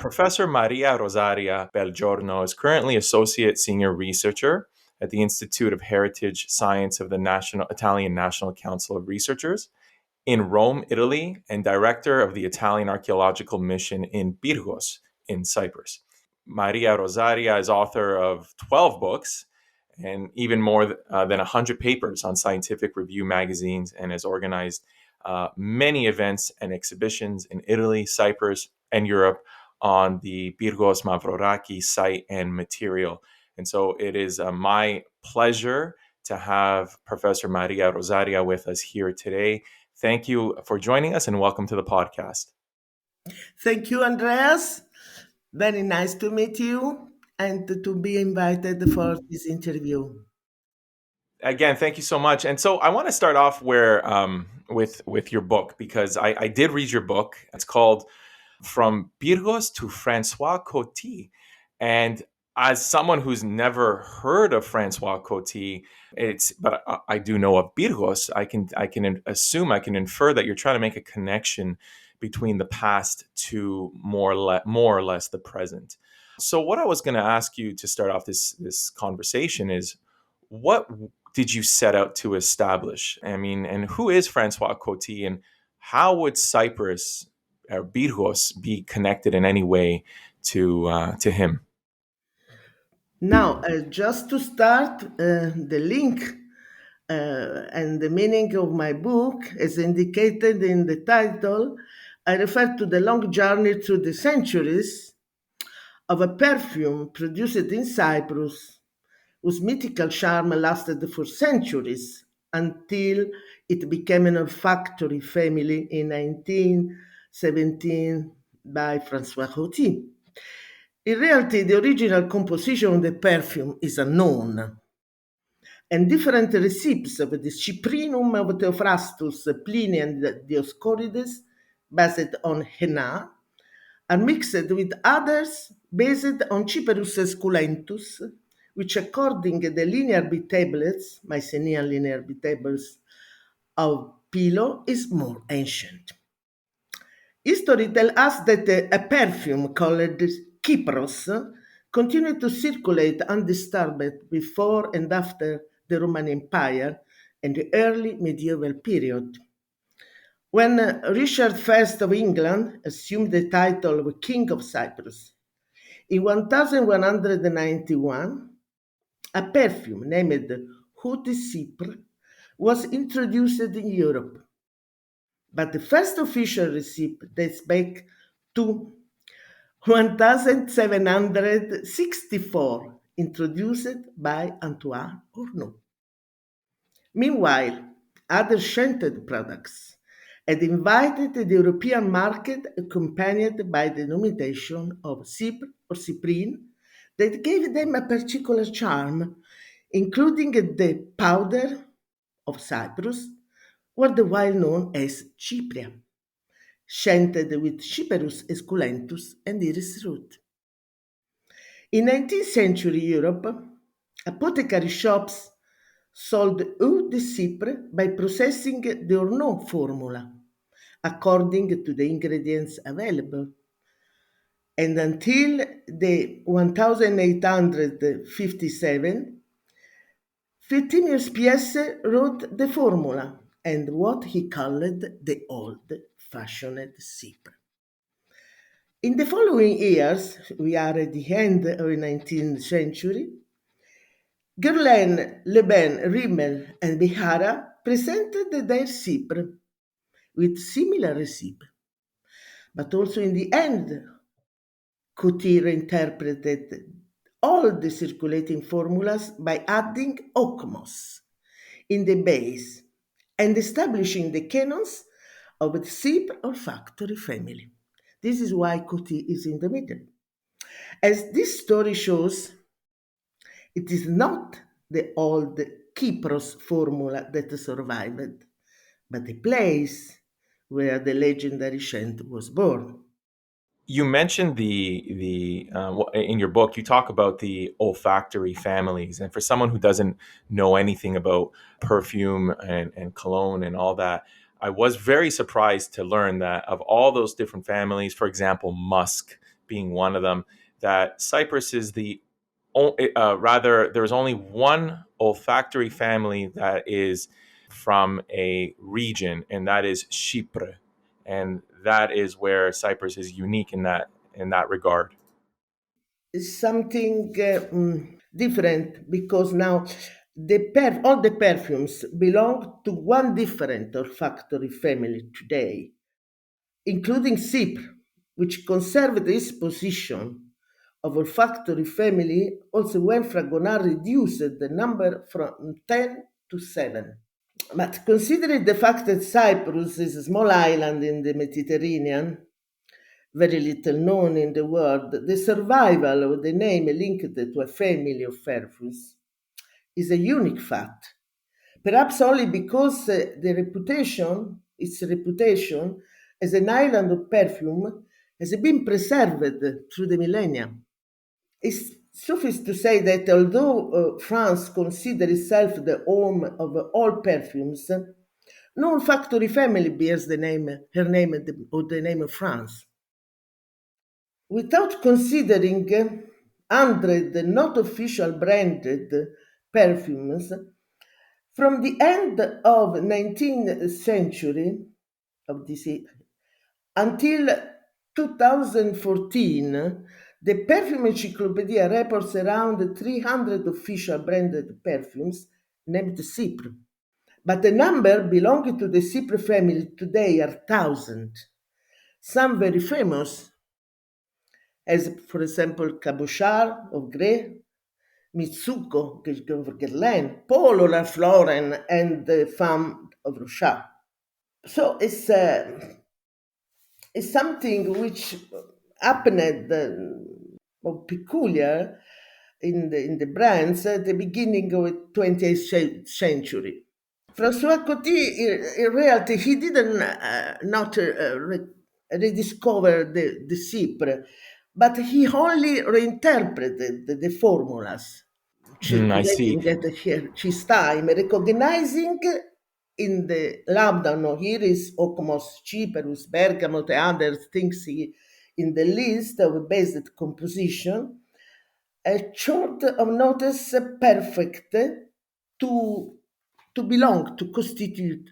Professor Maria Rosaria Belgiorno is currently Associate Senior Researcher at the Institute of Heritage Science of the Italian National Council of Researchers in Rome, Italy, and Director of the Italian Archaeological Mission in Pyrgos in Cyprus. Maria Rosaria is author of 12 books and even more than 100 papers on scientific review magazines, and has organized many events and exhibitions in Italy, Cyprus, and Europe on the Pyrgos-Mavroraki site and material. And so it is my pleasure to have Professor Maria Rosaria with us here today. Thank you for joining us and welcome to the podcast. Thank you, Andreas. Very nice to meet you and to be invited for this interview. Again, thank you so much. And so I want to start off with your book, because I did read your book. It's called From Pyrgos to Francois Coty. And as someone who's never heard of Francois Coty, but I do know of Pyrgos, I can assume, I can infer that you're trying to make a connection between the past to more or less the present. So what I was going to ask you to start off this conversation is, what did you set out to establish? I mean, and who is Francois Coty, and how would Cyprus or Pyrgos be connected in any way to him? Now, just to start, the link and the meaning of my book, as indicated in the title, I refer to the long journey through the centuries of a perfume produced in Cyprus, whose mythical charm lasted for centuries until it became an olfactory family in 1917 by Francois Coty. In reality, the original composition of the perfume is unknown, and different recipes of the Cyprinum of Theophrastus, Pliny, and Dioscorides, based on henna, are mixed with others based on Cyperus esculentus, which, according to the linear B tablets, Mycenaean linear B tables of Pilo, is more ancient. History tells us that a perfume called Kypros continued to circulate undisturbed before and after the Roman Empire and the early medieval period. When Richard I of England assumed the title of King of Cyprus in 1191, a perfume named Eau de Chypre was introduced in Europe. But the first official receipt dates back to 1764, introduced by Antoine Arnaud. Meanwhile, other scented products had invited the European market, accompanied by the nomination of Cypre or cyprine, that gave them a particular charm, including the powder of Cyprus, or the wine known as Chypre, scented with Cyperus esculentus and iris root. In 19th century Europe, apothecary shops sold Eau de Chypre by processing the Arnaud formula according to the ingredients available. And until the 1857, Fitimius Piesse wrote the formula and what he called the old-fashioned Cypre. In the following years, we are at the end of the 19th century, Guerlain, Leben, Rimmel, and Bihara presented their Cypre with similar recipe. But also in the end, Coty reinterpreted all the circulating formulas by adding okmos in the base and establishing the canons of the Cypre olfactory family. This is why Coty is in the middle. As this story shows, it is not the old Kypros formula that survived, but the place where the legendary scent was born. You mentioned in your book, you talk about the olfactory families, and for someone who doesn't know anything about perfume and cologne and all that, I was very surprised to learn that of all those different families, for example, musk being one of them, that Cyprus is there's only one olfactory family that is from a region, and that is Chypre. And that is where Cyprus is unique in that regard. It's something different because now all the perfumes belong to one different olfactory family today, including Cypre, which conserved its position of olfactory family also when Fragonard reduced the number from 10 to 7. But considering the fact that Cyprus is a small island in the Mediterranean, very little known in the world, the survival of the name linked to a family of perfumes is a unique fact, perhaps only because its reputation as an island of perfume has been preserved through the millennia. It's suffice to say that although France considers itself the home of all perfumes, no olfactory family bears her name or the name of France. Without considering 100 not official branded perfumes, from the end of 19th century of this until 2014, the Perfume Encyclopedia reports around 300 official branded perfumes named Cypre. But the number belonging to the Cypre family today are thousands. Some very famous, as for example Cabochard of Grès, Mitsuko of Guerlain, Polo La Floren, and the Femme of Rochat. So it's something which happened peculiar in the brands at the beginning of the 20th century. François Coty, in reality, he didn't not rediscover the Cypre, but he only reinterpreted the formulas, I see. circulating at his time, recognizing in the Labdano, here is Okmos, Cyperus, Bergamot, and other things in the list of basic composition, a short of notice perfect to belong, to constitute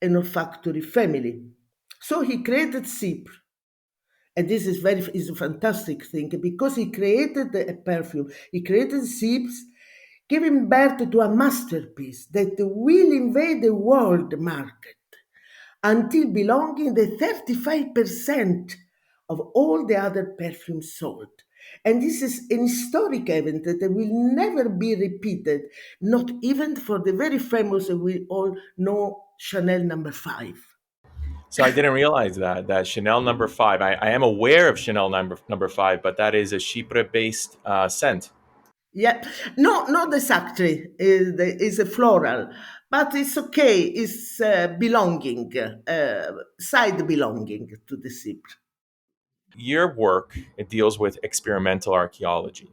an olfactory family. So he created Cypre. And this is a fantastic thing because he created a perfume. He created Cypre, giving birth to a masterpiece that will invade the world market until belonging the 35% of all the other perfumes sold. And this is an historic event that will never be repeated, not even for the very famous, we all know, Chanel number 5. So I didn't realize that Chanel number 5. I am aware of Chanel number 5, but that is a Chypre based scent. Yeah, no, not exactly. It's a floral, but it's okay. It's belonging, side belonging to the Cypre. Your work, it deals with experimental archaeology,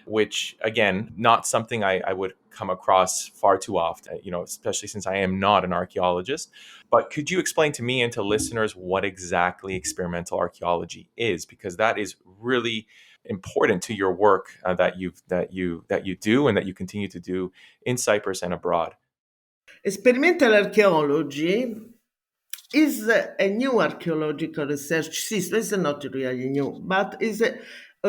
which again, not something I would come across far too often, especially since I am not an archaeologist. But could you explain to me and to listeners what exactly experimental archaeology is? Because that is really important to your work that you do and that you continue to do in Cyprus and abroad. Experimental archaeology is a new archaeological research system. It's not really new, but is a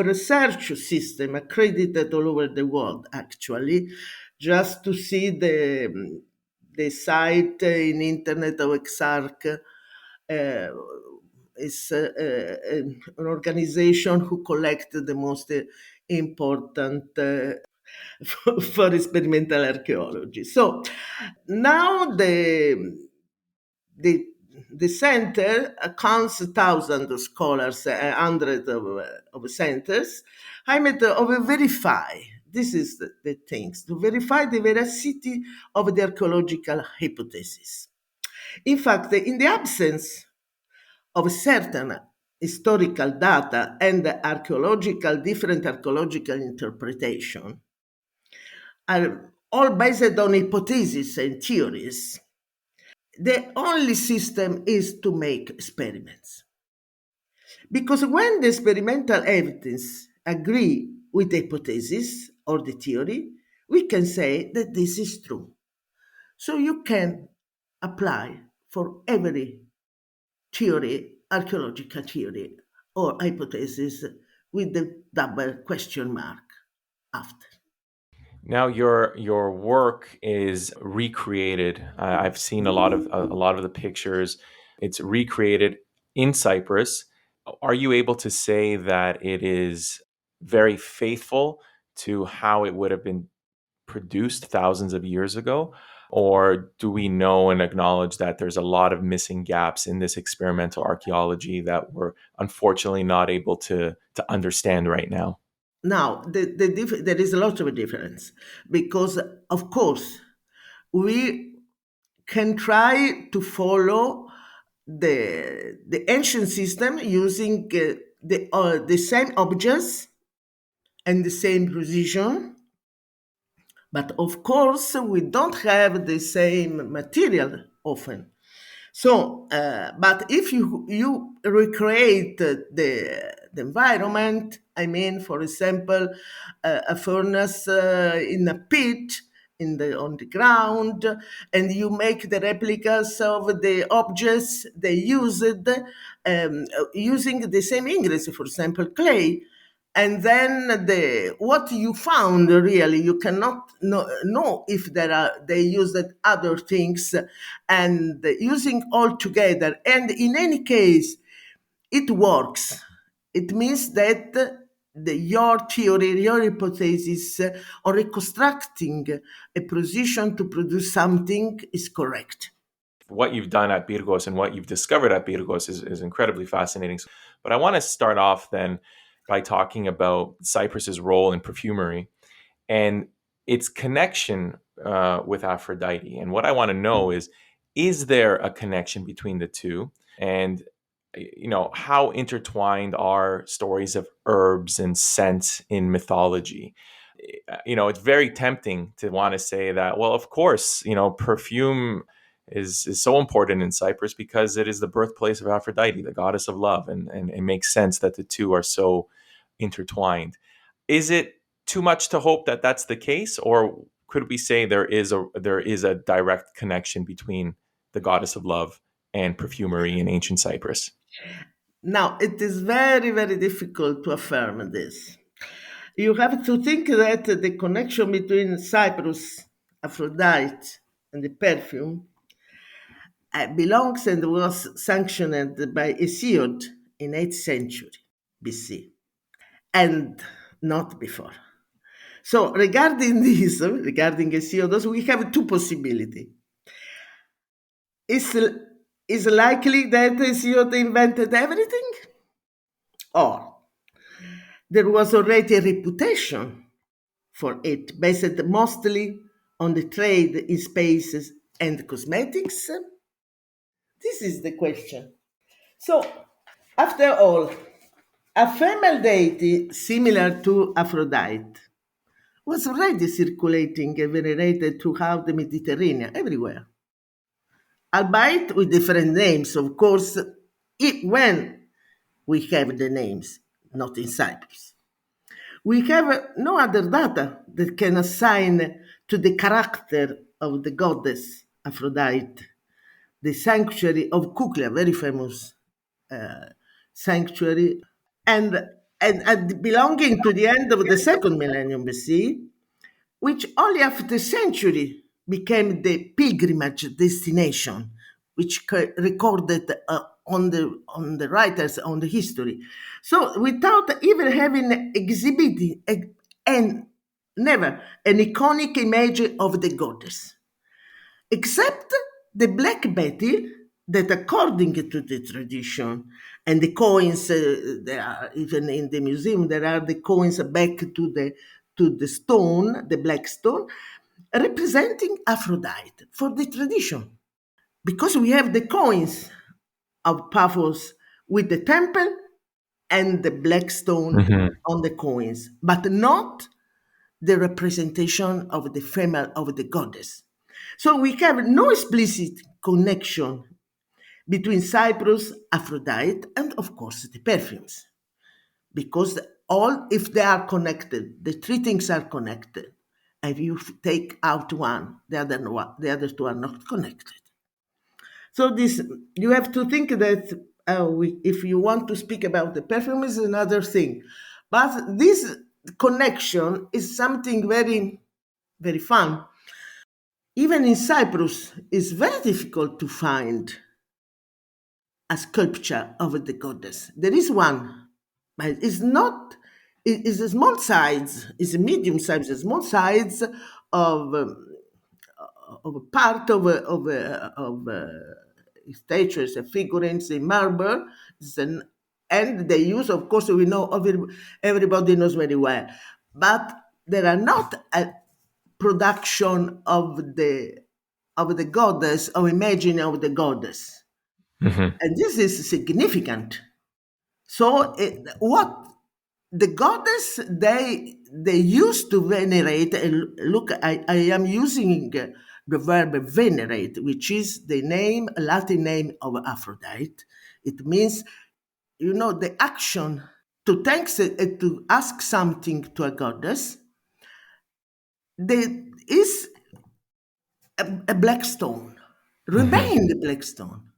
research system accredited all over the world, actually. Just to see the site in internet of Exarch, is an organization who collected the most important for experimental archaeology. So now the center accounts thousands of scholars, hundreds of centers. I mean, to verify, this is the things, to verify the veracity of the archaeological hypothesis. In fact, in the absence of certain historical data and different archaeological interpretation, are all based on hypotheses and theories. The only system is to make experiments. Because when the experimental evidence agree with the hypothesis or the theory, we can say that this is true. So you can apply for every theory, archaeological theory or hypothesis with the double question mark after. Now your work is recreated. I've seen a lot of the pictures. It's recreated in Cyprus. Are you able to say that it is very faithful to how it would have been produced thousands of years ago? Or do we know and acknowledge that there's a lot of missing gaps in this experimental archaeology that we're unfortunately not able to understand right now? Now, there is a lot of a difference because, of course, we can try to follow the ancient system using the same objects and the same precision, but of course we don't have the same material often. So, but if you recreate the environment, I mean, for example, a furnace in a pit on the ground, and you make the replicas of the objects they used, using the same ingredients, for example, clay, and then what you found really you cannot know if they used other things, and using all together, and in any case it works. It means that your theory, your hypothesis on reconstructing a position to produce something is correct. What you've done at Pyrgos and what you've discovered at Pyrgos is incredibly fascinating. But I want to start off then by talking about Cyprus's role in perfumery and its connection with Aphrodite. And what I want to know is there a connection between the two? And how intertwined are stories of herbs and scents in mythology? It's very tempting to want to say that, well, of course, perfume is so important in Cyprus because it is the birthplace of Aphrodite, the goddess of love, and it makes sense that the two are so intertwined. Is it too much to hope that that's the case, or could we say there is a direct connection between the goddess of love and perfumery in ancient Cyprus? Now, it is very, very difficult to affirm this. You have to think that the connection between Cyprus, Aphrodite, and the perfume belongs and was sanctioned by Hesiod in 8th century BC, and not before. So regarding this, regarding Hesiod, we have two possibilities. Is likely that Hesiod invented everything? Or there was already a reputation for it, based mostly on the trade in spices and cosmetics? This is the question. So, after all, a female deity similar to Aphrodite was already circulating and venerated throughout the Mediterranean, everywhere, albeit with different names, of course, when we have the names, not in Cyprus. We have no other data that can assign to the character of the goddess Aphrodite the sanctuary of Kuklia, very famous sanctuary, and belonging to the end of the second millennium BC, which only after a century became the pilgrimage destination, which recorded on the writers on the history. So without even having exhibited and never an iconic image of the goddess, except the black beetle that, according to the tradition, and the coins, there are even in the museum, there are the coins back to the stone, the black stone, representing Aphrodite for the tradition. Because we have the coins of Paphos with the temple and the black stone on the coins, but not the representation of the female of the goddess. So we have no explicit connection between Cyprus, Aphrodite, and of course the perfumes. Because if they are connected, the three things are connected. And if you take out one, the other two are not connected. So you have to think that if you want to speak about the perfume is another thing. But this connection is something very, very fun. Even in Cyprus, it's very difficult to find a sculpture of the goddess. There is one, but it's not. It's a small size. It's a medium size, a small size of a part of statues, figurines in marble. And they use, of course, we know everybody knows very well, but there are not a production of the goddess or imagining of the goddess. And this is significant. So what the goddess they used to venerate, and look, I am using the verb venerate, which is the Latin name of Aphrodite. It means, the action to to ask something to a goddess. There is a black stone, remain the black stone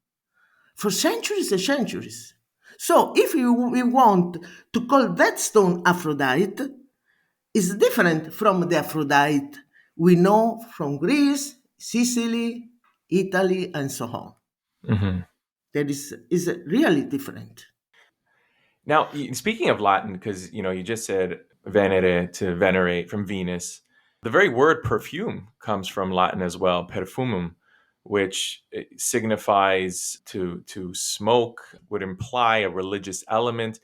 for centuries and centuries. So if we want to call that stone Aphrodite, it's different from the Aphrodite we know from Greece, Sicily, Italy, and so on. That is really different. Now, speaking of Latin, because you just said venere, to venerate, from Venus. The very word perfume comes from Latin as well, perfumum, which signifies to smoke, would imply a religious element.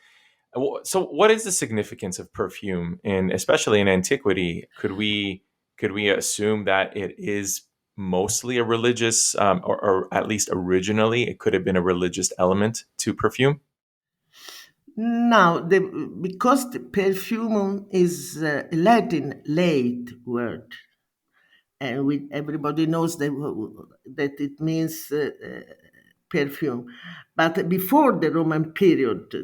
So what is the significance of perfume, and especially in antiquity? Could we assume that it is mostly a religious, or at least originally it could have been a religious element to perfume? Now, because the perfumum is a Latin late word, and everybody knows that it means perfume. But before the Roman period,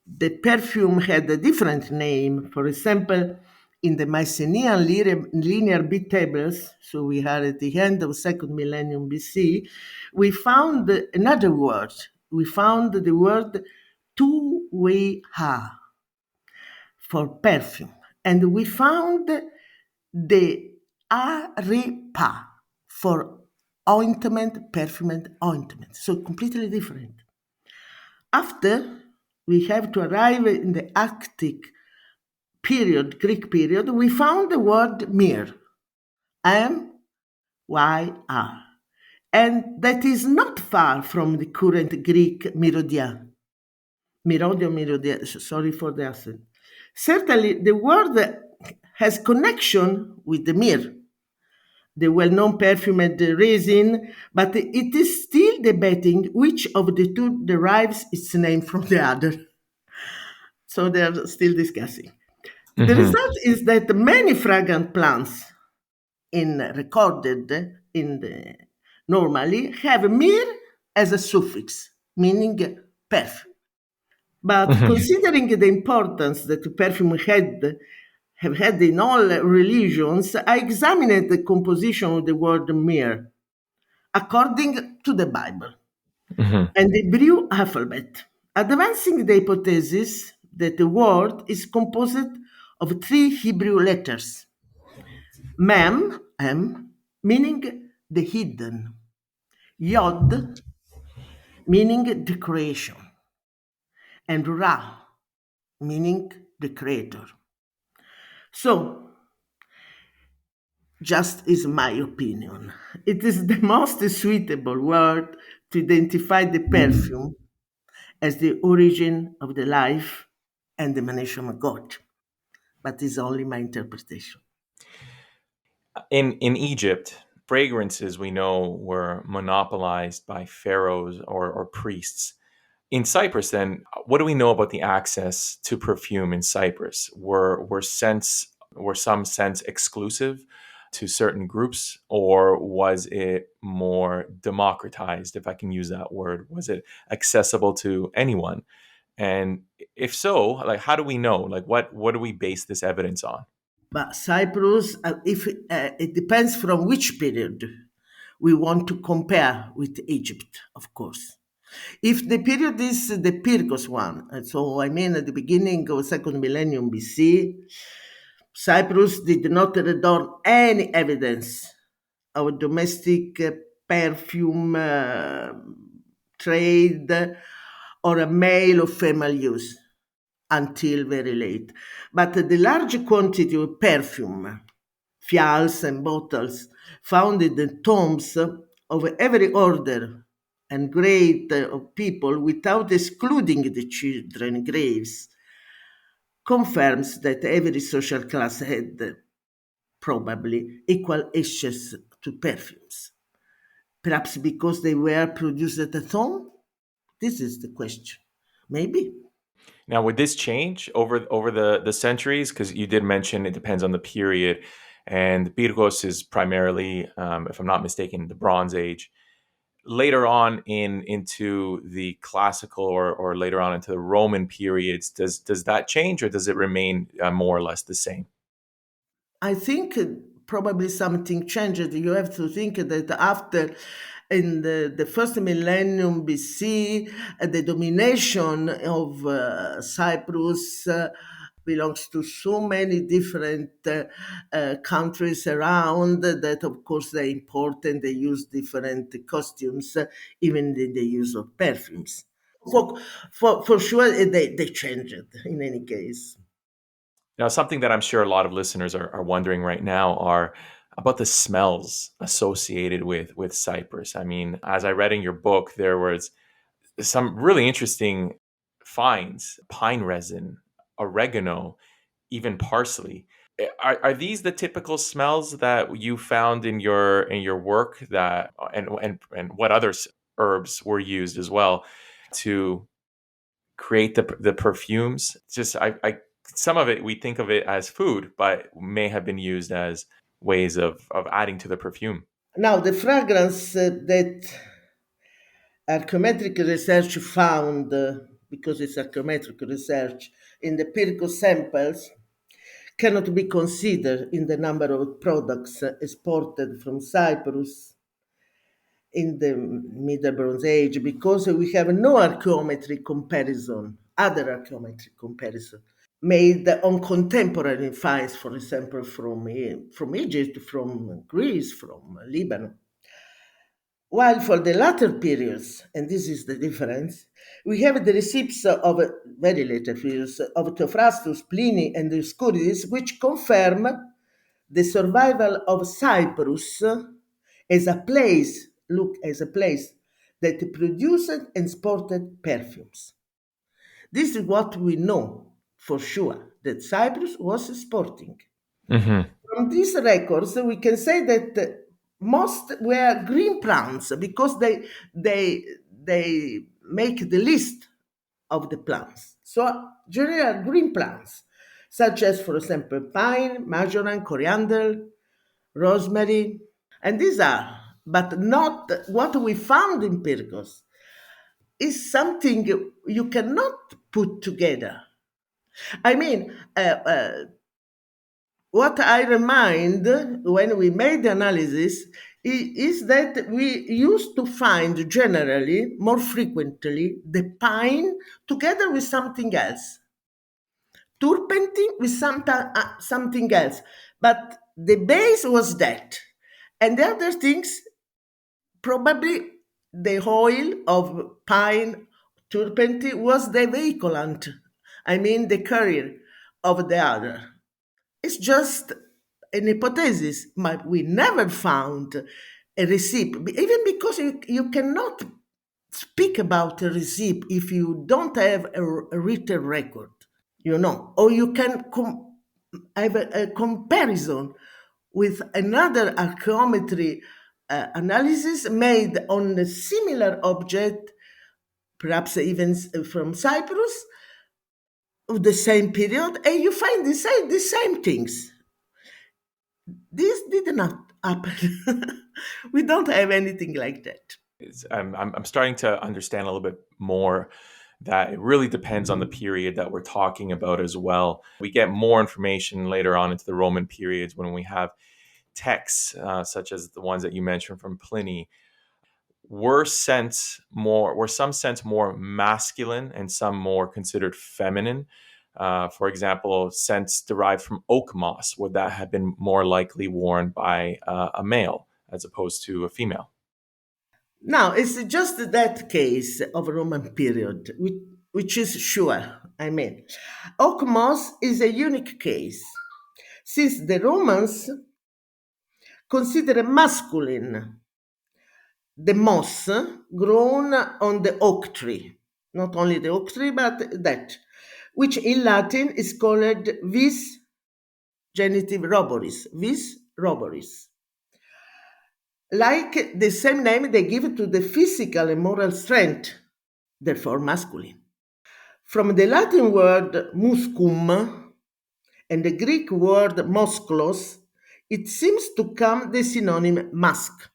the perfume had a different name. For example, in the Mycenaean linear bead tables, so we are at the end of second millennium BC, we found another word. We found the word tu-we-ha for perfume. And we found the arepa for ointment, perfume, ointment. So completely different. After, we have to arrive in the Attic period, Greek period, we found the word myr, M-Y-R. And that is not far from the current Greek myrodia. Myrodia, sorry for the accent. Certainly, the word has connection with the myrrh, the well-known perfumed resin, but it is still debating which of the two derives its name from the other. So they are still discussing. The result is that many fragrant plants recorded normally have myrrh as a suffix, meaning perfume. But considering the importance that perfume have had in all religions, I examined the composition of the word myrrh according to the Bible and the Hebrew alphabet, advancing the hypothesis that the word is composed of three Hebrew letters. Mem, M, meaning the hidden. Yod, meaning the creation. And Ra, meaning the creator. So, just is my opinion. It is the most suitable word to identify the perfume as the origin of the life and the emanation of God. But it's only my interpretation. In Egypt, fragrances, we know, were monopolized by pharaohs or priests. In Cyprus, then, what do we know about the access to perfume in Cyprus? Were some scents exclusive to certain groups, or was it more democratized, if I can use that word? Was it accessible to anyone? And if so, like, how do we know? Like, what do we base this evidence on? But Cyprus, if it depends from which period we want to compare with Egypt, of course. If the period is the Pyrgos one, and so I mean at the beginning of second millennium BC, Cyprus did not return any evidence of domestic perfume trade or a male or female use until very late. But the large quantity of perfume, phials and bottles found in the tombs of every order and grade of people, without excluding the children graves, confirms that every social class had probably equal access to perfumes. Perhaps because they were produced at home? This is the question. Maybe. Now, would this change over the centuries? Because you did mention it depends on the period, and Pyrgos is primarily, if I'm not mistaken, the Bronze Age. Later on into the classical, or later on into the Roman periods, does that change, or does it remain more or less the same? I think probably something changed. You have to think that after, in the first millennium BC, the domination of Cyprus belongs to so many different countries around that, of course, they import and they use different costumes, even in the use of perfumes. For, for sure, they changed in any case. Now, something that I'm sure a lot of listeners are wondering right now are about the smells associated with Cyprus. I mean, as I read in your book, there was some really interesting finds: pine resin, oregano, even parsley. Are these the typical smells that you found in your work, that and what other herbs were used as well to create the perfumes? Just I some of it, we think of it as food, but may have been used as ways of adding to the perfume. Now, the fragrance that archaeometric research found, because it's archaeometric research, in the Pyrgos samples cannot be considered in the number of products exported from Cyprus in the Middle Bronze Age, because we have no archaeometric comparison, other archaeometric comparison made on contemporary finds, for example, from Egypt, from Greece, from Lebanon. While for the latter periods, and this is the difference, we have the receipts of very later periods of Theophrastus, Pliny, and Dioscorides, which confirm the survival of Cyprus as a place, look, as a place that produced and exported perfumes. This is what we know for sure, that Cyprus was exporting. Hmm. From these records, we can say that most were green plants because they make the list of the plants. So generally green plants, such as, for example, pine, marjoram, coriander, rosemary, and these are, but not what we found in Pyrgos is something you cannot put together. I mean, what I remind when we made the analysis is that we used to find generally, more frequently, the pine together with something else, turpentine with something else. But the base was that. And the other things, probably the oil of pine turpentine was the vehiculant, I mean the carrier of the other. It's just an hypothesis, but we never found a receipt, even because you cannot speak about a receipt if you don't have a written record, or you can have a comparison with another archaeometry analysis made on a similar object, perhaps even from Cyprus, of the same period, and you find the same things. This did not happen. We don't have anything like that. I'm starting to understand a little bit more that it really depends on the period that we're talking about as well. We get more information later on into the Roman periods when we have texts such as the ones that you mentioned from Pliny were some sense more masculine and some more considered feminine. For example, scents derived from oak moss, would that have been more likely worn by a male as opposed to a female? Now, it's just that case of Roman period, which is sure. I mean, oak moss is a unique case, since the Romans considered masculine the moss grown on the oak tree, not only the oak tree, but that, which in Latin is called vis genitive roboris, vis roboris. Like the same name they give to the physical and moral strength, therefore masculine. From the Latin word muscum and the Greek word mosklos, it seems to come the synonym musk,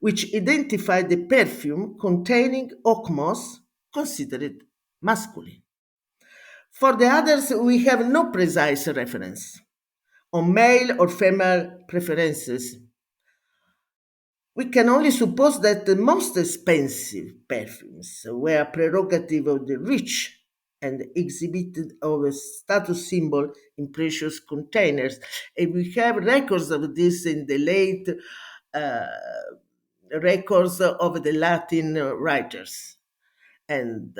which identify the perfume containing oak moss considered masculine. For the others, we have no precise reference on male or female preferences. We can only suppose that the most expensive perfumes were a prerogative of the rich and exhibited of a status symbol in precious containers. And we have records of this in the late uh, records of the Latin writers. And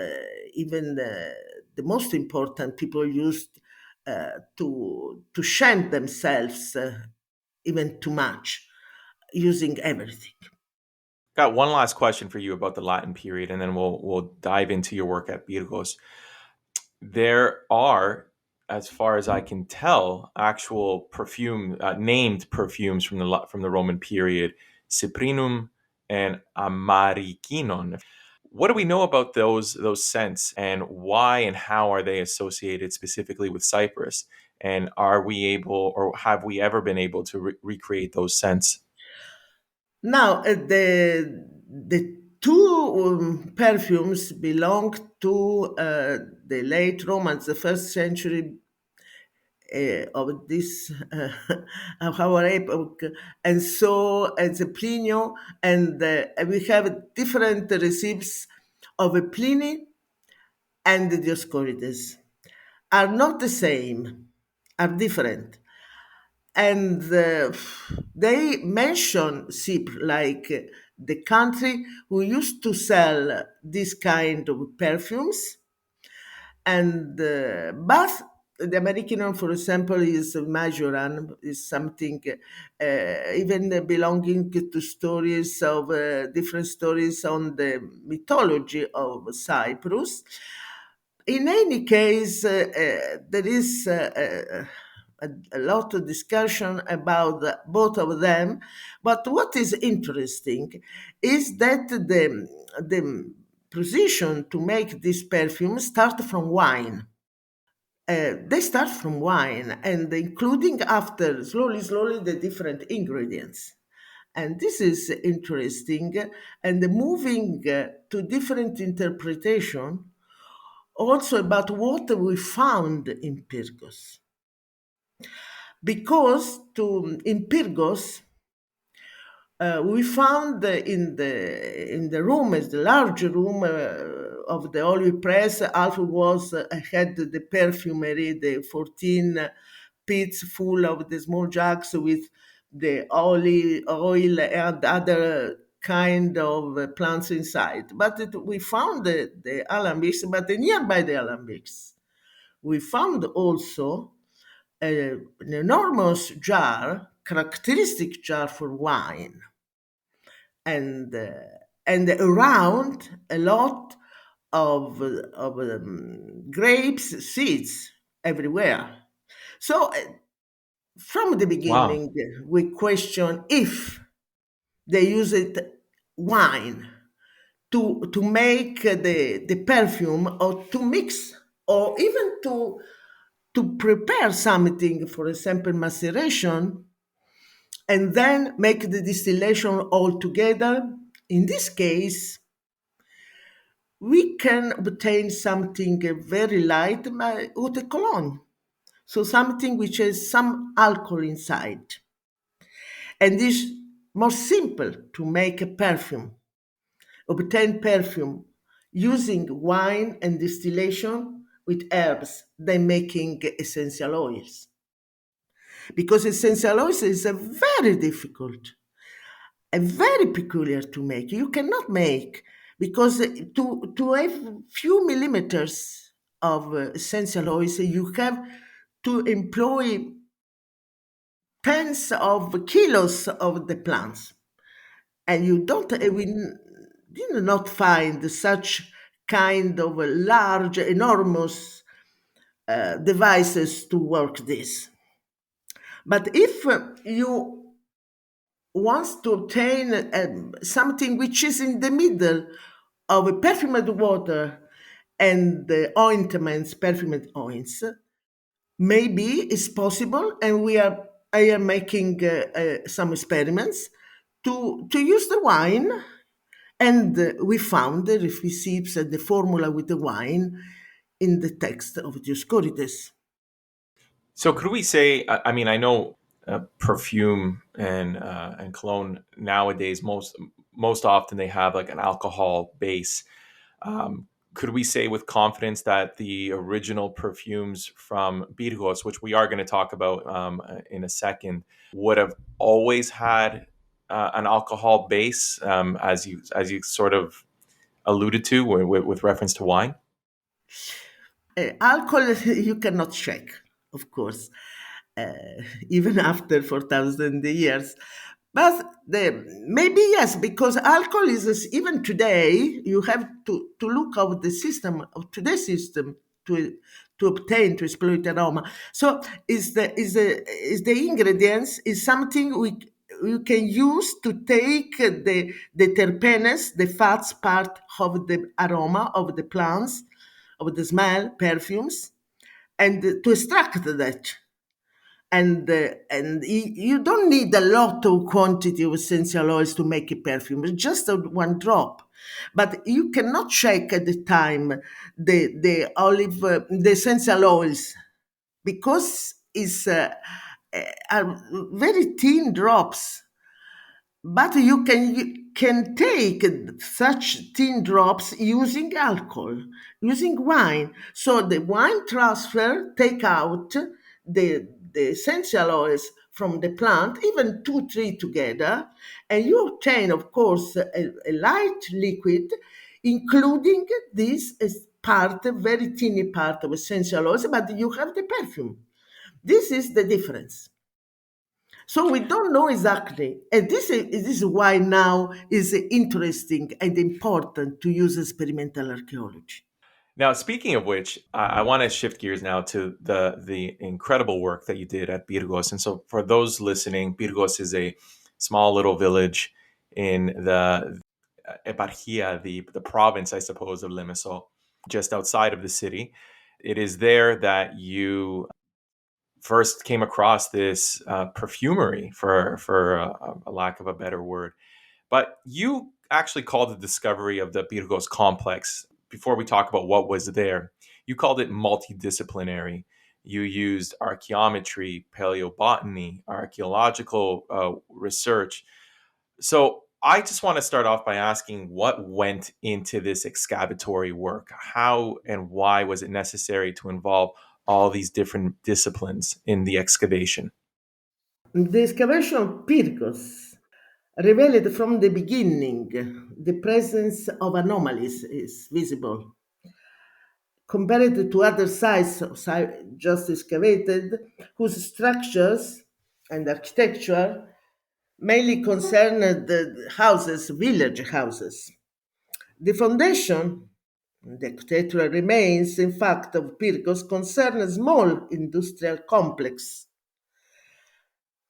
even the most important people used to shame themselves even too much, using everything. Got one last question for you about the Latin period, and then we'll dive into your work at Pyrgos. There are, as far as I can tell, actual perfume named perfumes from the Roman period, Cyprinum and Amarikinon. What do we know about those scents, and why and how are they associated specifically with Cyprus? And are we able, or have we ever been able to recreate those scents? Now, the two perfumes belong to the late Romans, the first century of this of our epoch, and so as a Plinio, and we have different receipts of a Pliny and the Dioscorides are not the same, are different. And they mention Cypre like the country who used to sell this kind of perfumes. And but the American one, for example, is Majoran, is something even belonging to stories of different stories on the mythology of Cyprus. In any case, there is a lot of discussion about both of them. But what is interesting is that the position to make this perfume start from wine. They start from wine and including after slowly the different ingredients. And this is interesting and moving to different interpretation also about what we found in Pyrgos. Because in Pyrgos, we found in the room, as the large room of the olive press, half was had the perfumery, the 14 pits full of the small jugs with the olive oil and other kind of plants inside. But we found the alambics, but nearby the alambics, we found also an enormous jar, characteristic jar for wine, and uh, and around a lot of grapes seeds everywhere. So from the Wow. beginning, we question if they used wine to make the perfume or to mix or even to prepare something, for example, maceration, and then make the distillation all together. In this case, we can obtain something very light, eau de cologne, so something which has some alcohol inside, and is more simple to make a perfume, obtain perfume using wine and distillation with herbs than making essential oils. Because essential oils is a very difficult and very peculiar to make. You cannot make because to have few millimeters of essential oils, you have to employ tens of kilos of the plants, and you don't. We did not find such kind of large, enormous devices to work this. But if you wants to obtain something which is in the middle of a perfumed water and the ointments, perfumed ointments, maybe it's possible, and I am making some experiments to use the wine, and we found the recipes and the formula with the wine in the text of Dioscorides. So could we say? I mean, I know perfume and cologne nowadays most often they have like an alcohol base. Um, could we say with confidence that the original perfumes from Pyrgos, which we are going to talk about in a second, would have always had an alcohol base, as you sort of alluded to with reference to wine? Alcohol you cannot check, of course, uh, even after 4,000 years. But maybe yes, because alcohol even today, you have to look at the system of today's system to obtain, to exploit aroma. So is the ingredients is something we can use to take the terpenes, the fats part of the aroma of the plants, of the smell, perfumes, and to extract that. And you don't need a lot of quantity of essential oils to make a perfume. It's just one drop, but you cannot check at the time the essential oils, because it's are very thin drops, but you can take such thin drops using alcohol, using wine. So the wine transfer take out the essential oils from the plant, even two, three together, and you obtain, of course, a light liquid, including this part, a very teeny part of essential oils, but you have the perfume. This is the difference. So we don't know exactly. And this is why now is interesting and important to use experimental archaeology. Now, speaking of which, I want to shift gears now to the incredible work that you did at Pyrgos. And so, for those listening, Pyrgos is a small little village in the eparchia, the province, I suppose, of Limassol, just outside of the city. It is there that you first came across this perfumery, for a lack of a better word. But you actually called the discovery of the Pyrgos complex, before we talk about what was there, you called it multidisciplinary. You used archaeometry, paleobotany, archaeological research. So I just want to start off by asking what went into this excavatory work? How and why was it necessary to involve all these different disciplines in the excavation? The excavation of Pyrgos revealed from the beginning the presence of anomalies is visible. Compared to other sites just excavated, whose structures and architecture mainly concerned the houses, village houses. The foundation, the architectural remains, in fact, of Pyrgos concern a small industrial complex,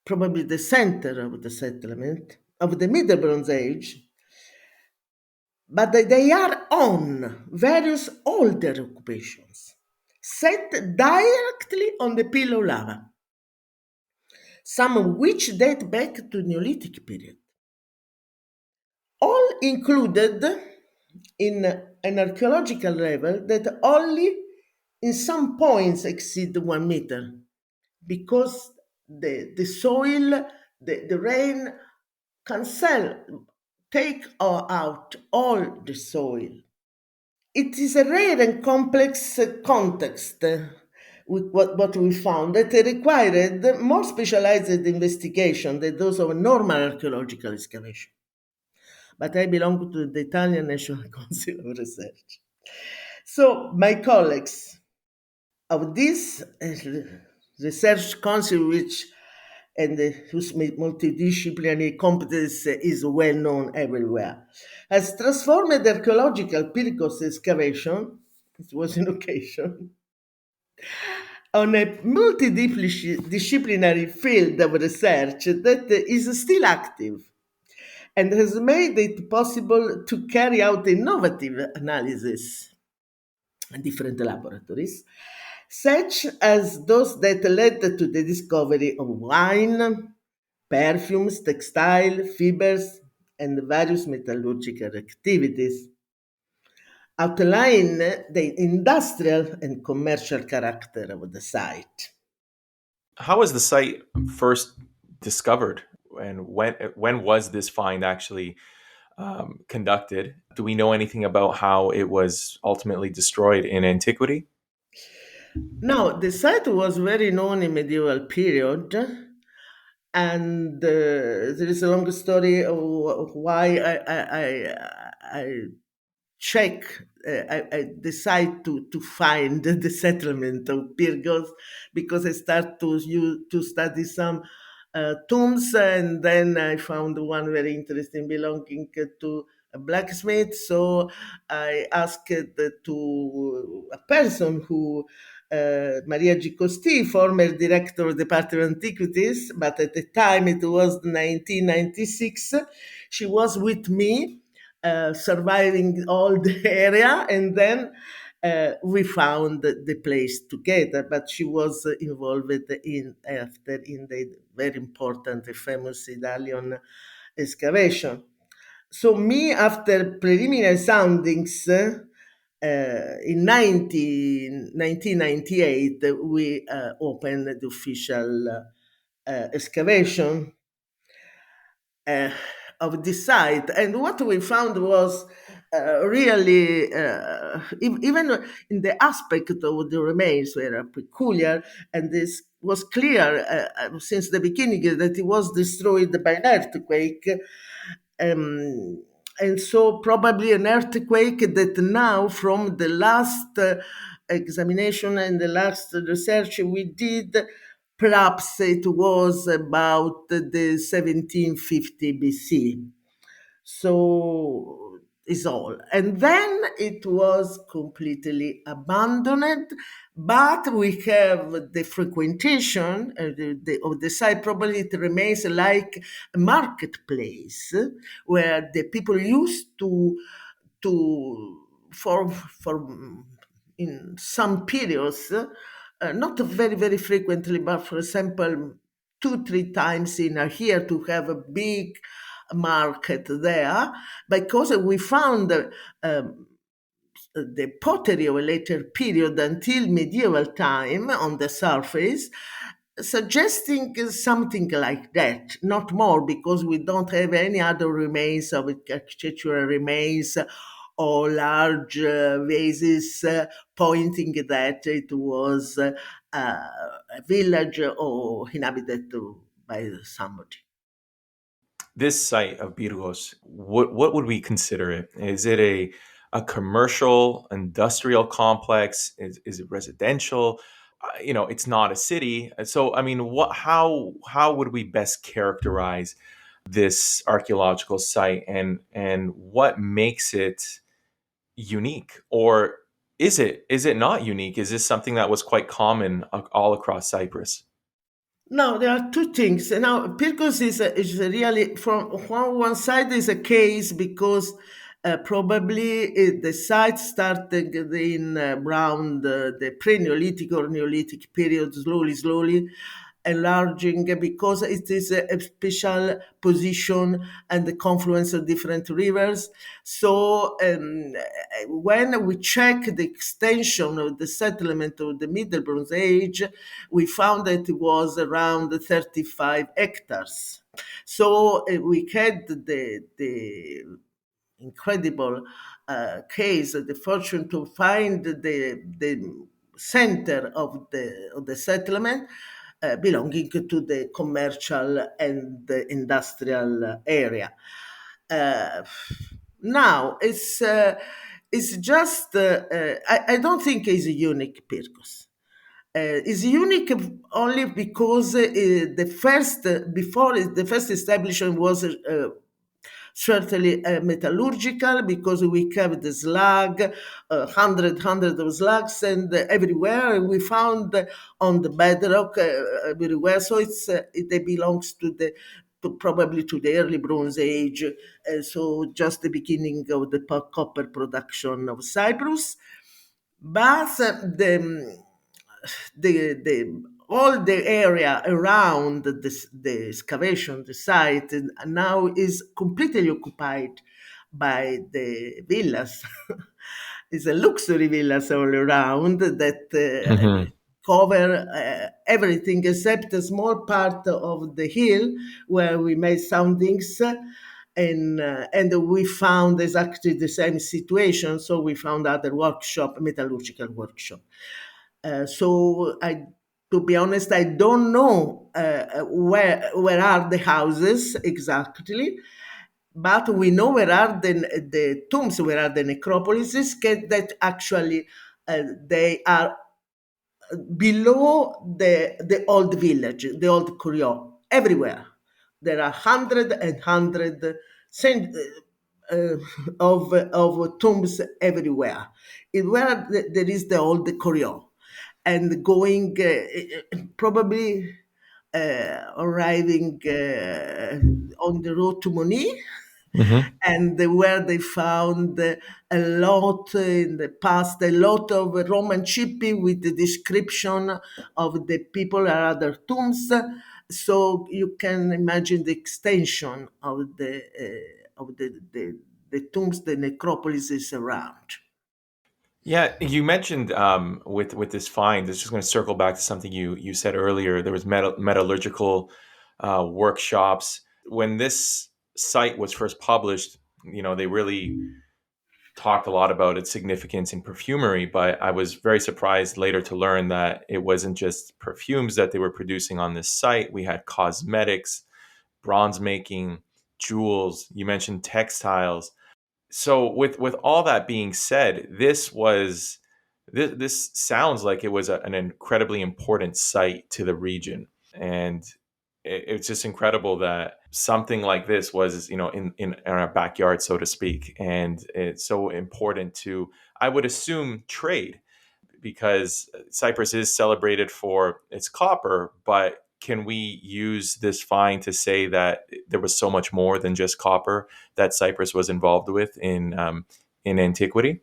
probably the center of the settlement of the Middle Bronze Age, but they are on various older occupations set directly on the pillow lava. some of which date back to Neolithic period. All included in an archaeological level that only in some points exceed 1 meter, because the soil, the rain can take out all the soil. It is a rare and complex context with what we found that required more specialized investigation than those of normal archaeological excavation. But I belong to the Italian National Council of Research. So my colleagues of this research council, which and whose multidisciplinary competence is well known everywhere, has transformed archaeological Pyrgos excavation, it was an occasion, on a multidisciplinary field of research that is still active and has made it possible to carry out innovative analysis in different laboratories, such as those that led to the discovery of wine, perfumes, textile, fibers, and various metallurgical activities, outline the industrial and commercial character of the site. How was the site first discovered, and when was this find actually conducted? Do we know anything about how it was ultimately destroyed in antiquity? Now, the site was very known in medieval period, and there is a long story of why I check. I decide to find the settlement of Pyrgos, because I start to study some tombs, and then I found one very interesting belonging to a blacksmith. So I asked to a person who, Maria Gicosti, former director of the Department of Antiquities, but at the time it was 1996, she was with me, surviving all the area, and then we found the place together. But she was involved in the very important, famous Italian excavation. So me, after preliminary soundings, in 1998, we opened the official excavation of this site. And what we found was really, even in the aspect of the remains were peculiar, and this was clear since the beginning that it was destroyed by an earthquake. And so probably an earthquake that now, from the last examination and the last research we did, perhaps it was about the 1750 BC. So is all. And then it was completely abandoned, but we have the frequentation of the site. Probably it remains like a marketplace where the people used to for in some periods, not very, very frequently, but for example, 2-3 times in a year, to have a big market there, because we found the pottery of a later period until medieval time on the surface, suggesting something like that, not more, because we don't have any other remains of architectural remains or large vases pointing that it was a village or inhabited by somebody. This site of Pyrgos, what would we consider it? Is it a commercial, industrial complex? Is it residential? It's not a city. So, I mean, how would we best characterize this archaeological site, and what makes it unique? Or is it not unique? Is this something that was quite common all across Cyprus? Now, there are two things. Now, Pyrgos is really, from one side, is a case because probably the site started in around the pre-Neolithic or Neolithic period, slowly, enlarging because it is a special position and the confluence of different rivers. So when we check the extension of the settlement of the Middle Bronze Age, we found that it was around 35 hectares. So we had the incredible case, the fortune to find the center of the settlement belonging to the commercial and the industrial area. Now it's just I don't think it's a unique Pyrgos. Is unique only because the first establishment was certainly metallurgical, because we kept the slag, hundred of slugs, and everywhere we found on the bedrock everywhere. So it belongs probably to the early Bronze Age, so just the beginning of the copper production of Cyprus. But the all the area around the excavation, the site, now is completely occupied by the villas. It's a luxury villas all around that cover everything except a small part of the hill where we made soundings. And we found exactly the same situation. So we found other workshop, metallurgical workshop. To be honest, I don't know where are the houses exactly, but we know where are the tombs, where are the necropolises that actually they are below the old village, the old Curio, everywhere. There are hundred of tombs everywhere. Where there is the old Curio, and going probably arriving on the road to Moni, and where they found a lot in the past, a lot of Roman cipi with the description of the people at other tombs. So you can imagine the extension of the tombs, the necropolises around. Yeah, you mentioned with this find. This is going to circle back to something you said earlier. There was metallurgical workshops when this site was first published. They really talked a lot about its significance in perfumery, but I was very surprised later to learn that it wasn't just perfumes that they were producing on this site. We had cosmetics, bronze making, jewels. You mentioned textiles. So with all that being said, this sounds like it was an incredibly important site to the region, and it's just incredible that something like this was in our backyard, so to speak, and it's so important to, I would assume, trade, because Cyprus is celebrated for its copper, but can we use this find to say that there was so much more than just copper that Cyprus was involved with in antiquity?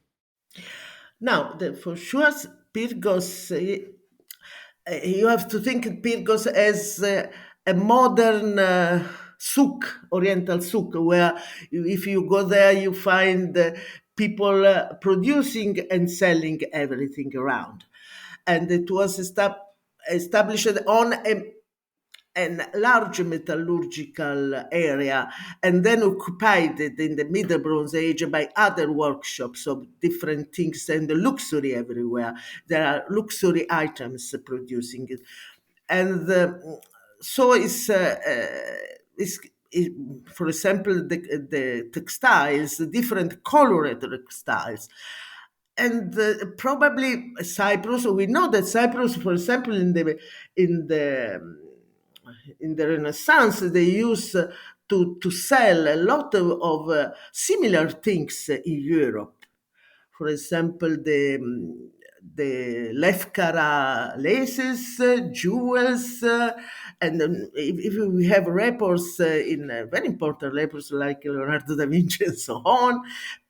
Now, for sure, Pyrgos, you have to think of Pyrgos as a modern souk, Oriental souk, where if you go there, you find people producing and selling everything around. And it was established on a large metallurgical area, and then occupied in the Middle Bronze Age by other workshops of different things, and the luxury everywhere. There are luxury items producing it. And so for example, the textiles, the different colored textiles. And probably Cyprus, we know that Cyprus, for example, in the Renaissance, they used to sell a lot of similar things in Europe. For example, the Lefkara laces, jewels, and if we have reports very important reports like Leonardo da Vinci and so on,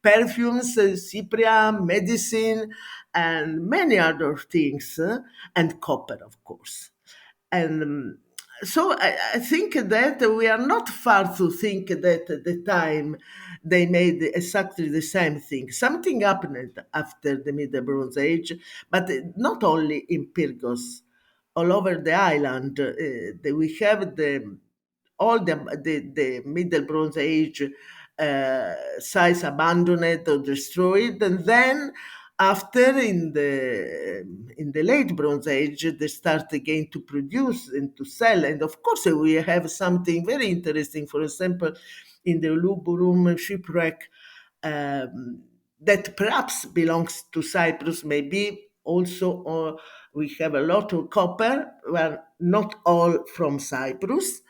perfumes, cyprian, medicine, and many other things, and copper, of course. And so I think that we are not far to think that at the time they made exactly the same thing. Something happened after the Middle Bronze Age, but not only in Pyrgos, all over the island. We have all the Middle Bronze Age sites abandoned or destroyed, and then after in the late Bronze Age they start again to produce and to sell, and of course we have something very interesting. For example, in the Luburum shipwreck that perhaps belongs to Cyprus, maybe also, or we have a lot of copper, well, not all from Cyprus.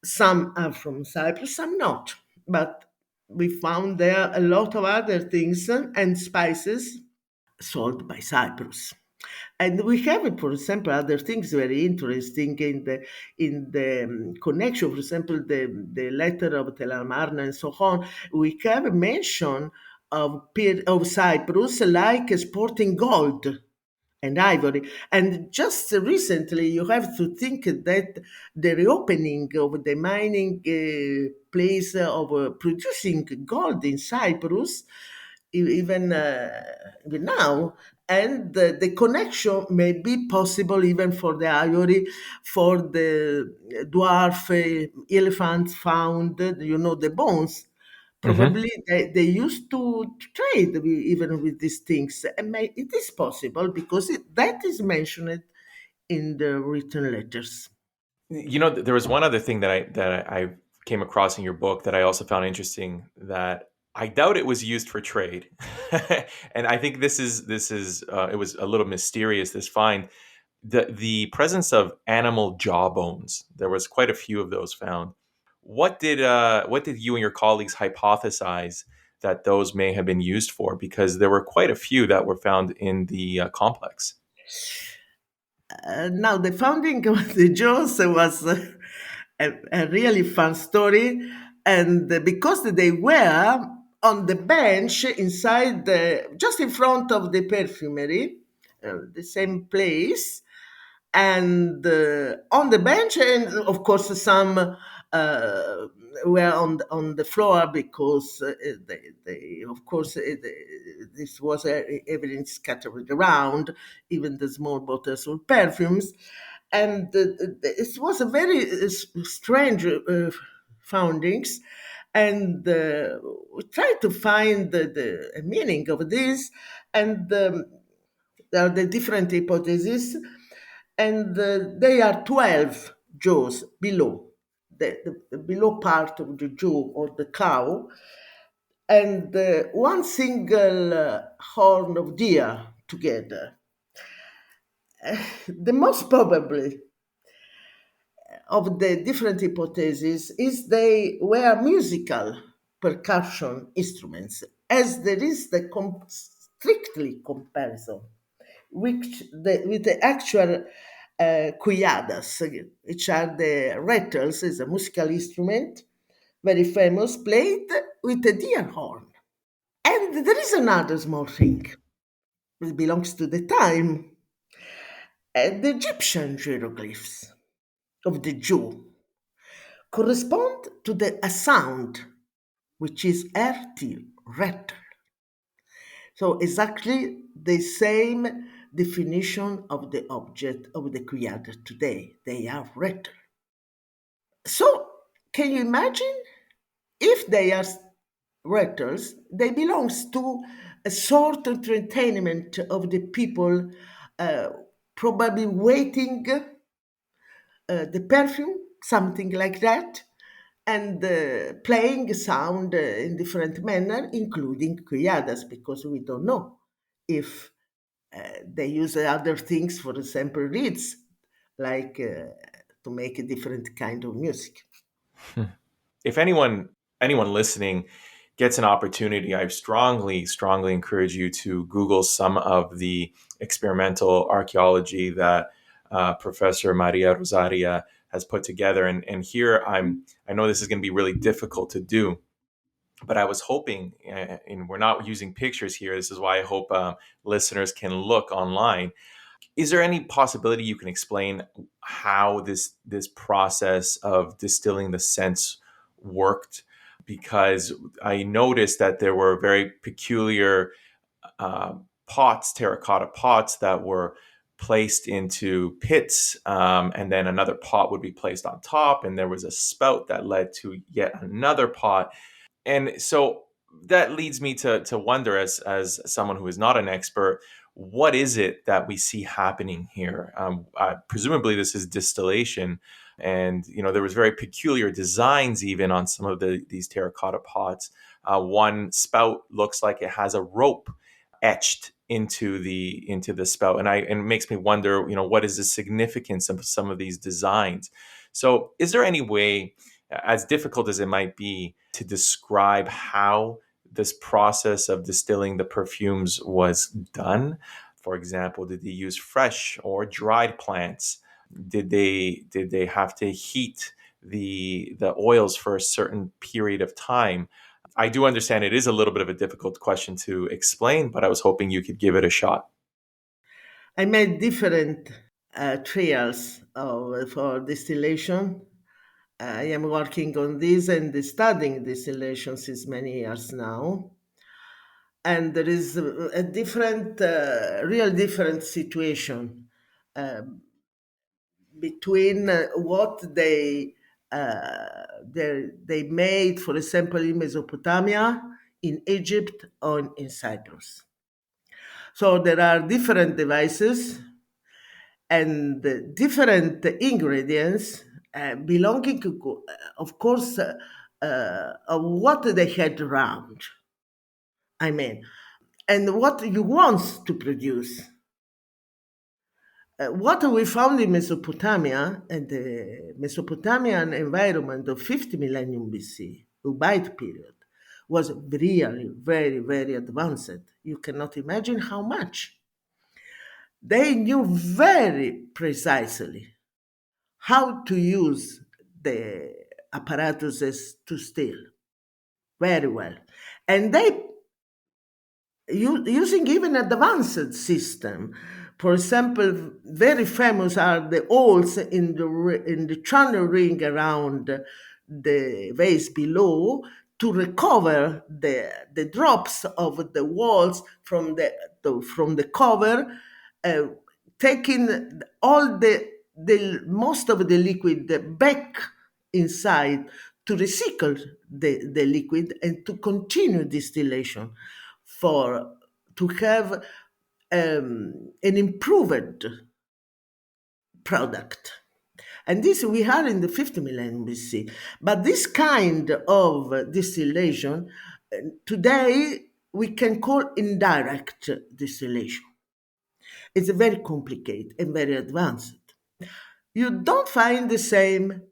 Some are from Cyprus, some not. But we found there a lot of other things and spices sold by Cyprus. And we have, for example, other things very interesting in the connection. For example, the letter of Tel Amarna and so on. We have a mention of Cyprus like exporting gold and ivory. And just recently, you have to think that the reopening of the mining place of producing gold in Cyprus, even now, and the connection may be possible even for the ivory, for the dwarf elephants found, the bones. Hmm. Probably they used to trade even with these things. And it is possible because that is mentioned in the written letters. There was one other thing that I came across in your book that I also found interesting, that I doubt it was used for trade, and I think this is it was a little mysterious, this find. The presence of animal jaw bones. There was quite a few of those found. What did you and your colleagues hypothesize that those may have been used for? Because there were quite a few that were found in the complex. Now, the founding of the Jaws was a really fun story, and because they were on the bench inside, just in front of the perfumery, the same place, and on the bench, and of course some were on the floor because of course this was everything scattered around, even the small bottles of perfumes, and it was a very strange foundings, and we tried to find the meaning of this, and there are the different hypotheses, and they are 12 jaws below, the below part of the jaw or the cow, and one single horn of deer together. The most probably of the different hypotheses is they were musical percussion instruments, as there is the strictly comparison with the actual cuyadas, which are the rattles, is a musical instrument, very famous, played with a deer horn. And there is another small thing. It belongs to the time. The Egyptian hieroglyphs of the Jew correspond to a sound which is RT, rattle. So exactly the same definition of the object of the creator today. They are rattle. So can you imagine if they are rattles? They belongs to a sort of entertainment of the people, uh, probably waiting the perfume, something like that, and playing sound in different manner, including criadas, because we don't know if they use other things, for example, reeds, like to make a different kind of music. If anyone listening gets an opportunity, I strongly encourage you to Google some of the experimental archaeology that Professor Maria-Rosaria has put together. And here I know this is going to be really difficult to do, but I was hoping, and we're not using pictures here. This is why I hope listeners can look online. Is there any possibility you can explain how this process of distilling the scents worked? Because I noticed that there were very peculiar pots, terracotta pots, that were placed into pits, and then another pot would be placed on top, and there was a spout that led to yet another pot. And so that leads me to wonder, as someone who is not an expert, what is it that we see happening here? Presumably this is distillation, and there was very peculiar designs even on some of these terracotta pots. One spout looks like it has a rope etched into the spout, and it makes me wonder, what is the significance of some of these designs? So is there any way, as difficult as it might be, to describe how this process of distilling the perfumes was done? For example, did they use fresh or dried plants? Did they have to heat the oils for a certain period of time? I do understand it is a little bit of a difficult question to explain, but I was hoping you could give it a shot. I made different trials for distillation. I am working on this and studying distillation since many years now. And there is a different, real different situation between what they made, for example, in Mesopotamia, in Egypt, or in Cyprus. So there are different devices and different ingredients belonging, of course, of what they had around. I mean, and what you want to produce. What we found in Mesopotamia and the Mesopotamian environment of 50 millennium BC, Ubaid period, was really very, very advanced. You cannot imagine how much. They knew very precisely how to use the apparatuses to still very well. And they using even advanced system. For example, very famous are the holes in the channel ring around the vase below to recover the drops of the walls from the cover, taking all the most of the liquid back inside to recycle the liquid and to continue distillation to have an improved product. And this we are in the 50 millennium BC. But this kind of distillation, today we can call indirect distillation. It's very complicated and very advanced. You don't find the same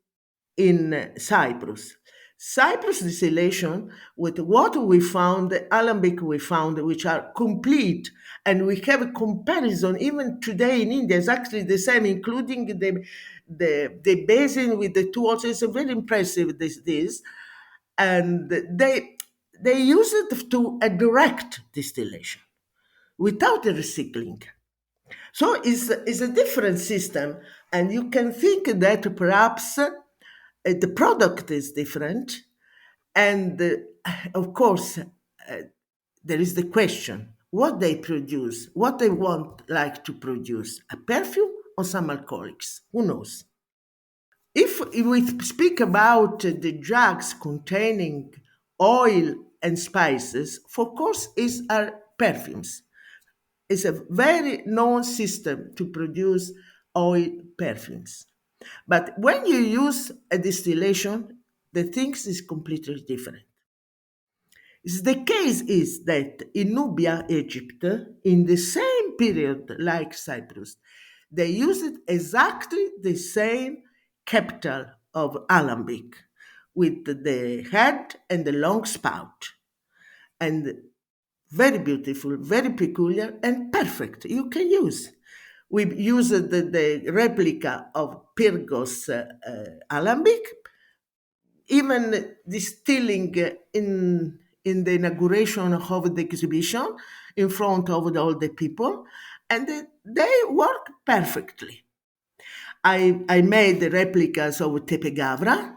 in Cyprus. Cyprus distillation, with what we found, the alembic we found, which are complete, and we have a comparison even today in India, is actually the same, including the basin with the two walls. It's very impressive, this. And they use it to a direct distillation without the recycling. So it's a different system, and you can think that perhaps the product is different, and of course there is the question what they produce, what they want like to produce, a perfume or some alcoholics, who knows. If we speak about the jugs containing oil and spices, of course are perfumes. It's a very known system to produce oil perfumes. But when you use a distillation, the things is completely different. The case is that in Nubia, Egypt, in the same period like Cyprus, they used exactly the same capital of alembic with the head and the long spout. And very beautiful, very peculiar, and perfect. You can use. We used the replica of Pyrgos alembic, even distilling in the inauguration of the exhibition in front of all the people. and they work perfectly. I made the replicas of Tepegavra,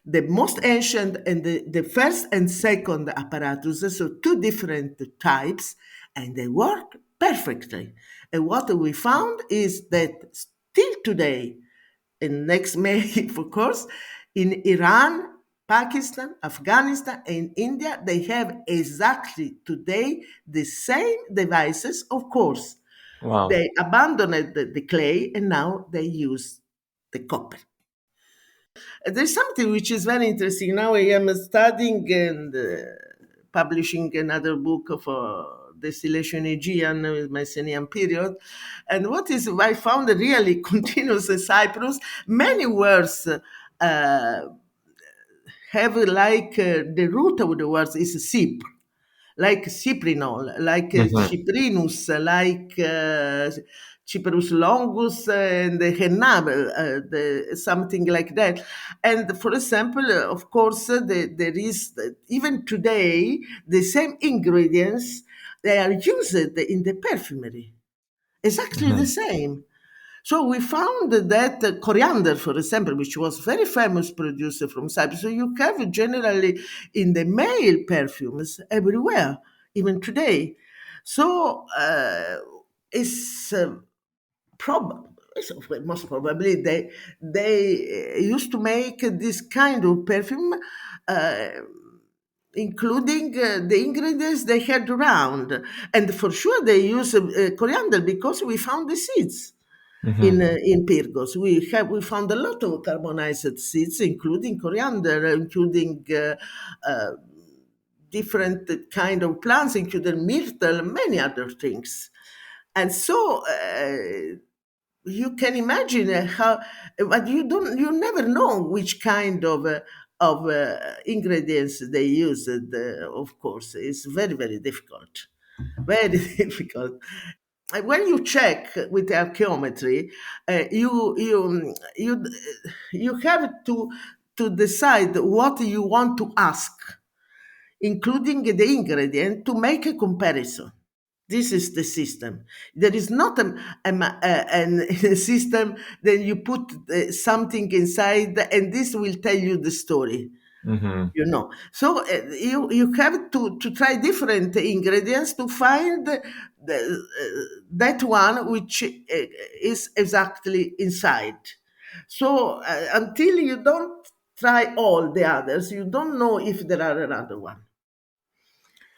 the most ancient and the first and second apparatus, so two different types, and they work perfectly. And what we found is that still today, and next May, of course, in Iran, Pakistan, Afghanistan, and India, they have exactly today the same devices, of course. Wow. They abandoned the clay and now they use the copper. There's something which is very interesting. Now I am studying and publishing another book for distillation Aegean with Mycenaean period. And what is I found really continuous in Cyprus, many words have like the root of the words is Cypre, like cyprinol, like cyprinus, like Cyprus longus and the hennabel, something like that. And for example, of course, there is, even today, the same ingredients, they are used in the perfumery. Exactly the same. So we found that coriander, for example, which was very famous producer from Cyprus, so you have it generally in the male perfumes everywhere, even today. So it's most probably they used to make this kind of perfume, uh, including the ingredients they had around, and for sure they use coriander because we found the seeds in Pyrgos. We found a lot of carbonized seeds, including coriander, including different kind of plants, including myrtle, many other things. And so you can imagine how, but you never know which kind of ingredients they use. Of course, it's very, very difficult, very difficult. When you check with archaeometry, you have to decide what you want to ask, including the ingredient, to make a comparison. This is the system. There is not a system that you put something inside and this will tell you the story. So you have to try different ingredients to find that one which is exactly inside. So until you don't try all the others, you don't know if there are another one.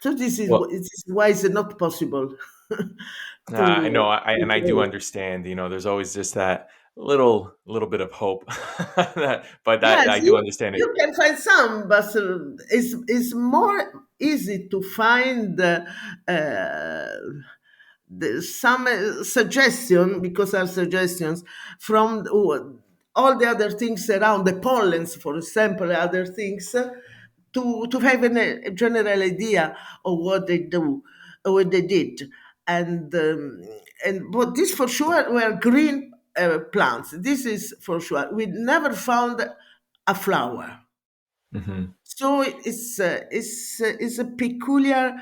So this is why it's not possible I know, to and I do understand. There's always just that little bit of hope, but that Yes, I do understand it. you can find some, but it's more easy to find some suggestion, because there are suggestions from all the other things around the pollens, for example, other things, to have a general idea of what they do, what they did, and but this for sure were green plants. This is for sure. We never found a flower. So it's a peculiar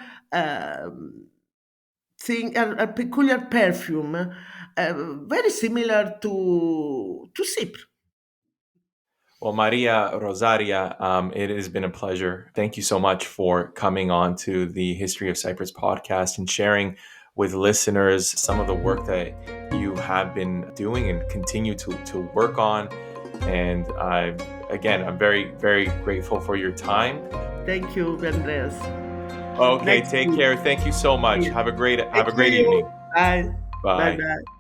thing, a peculiar perfume, very similar to Cypre. Well, Maria Rosaria, it has been a pleasure. Thank you so much for coming on to the History of Cyprus podcast and sharing with listeners some of the work that you have been doing and continue to work on. And again, I'm very, very grateful for your time. Thank you, Andreas. Okay, take care. Thank you so much. Have a great evening. Bye. Bye. Bye.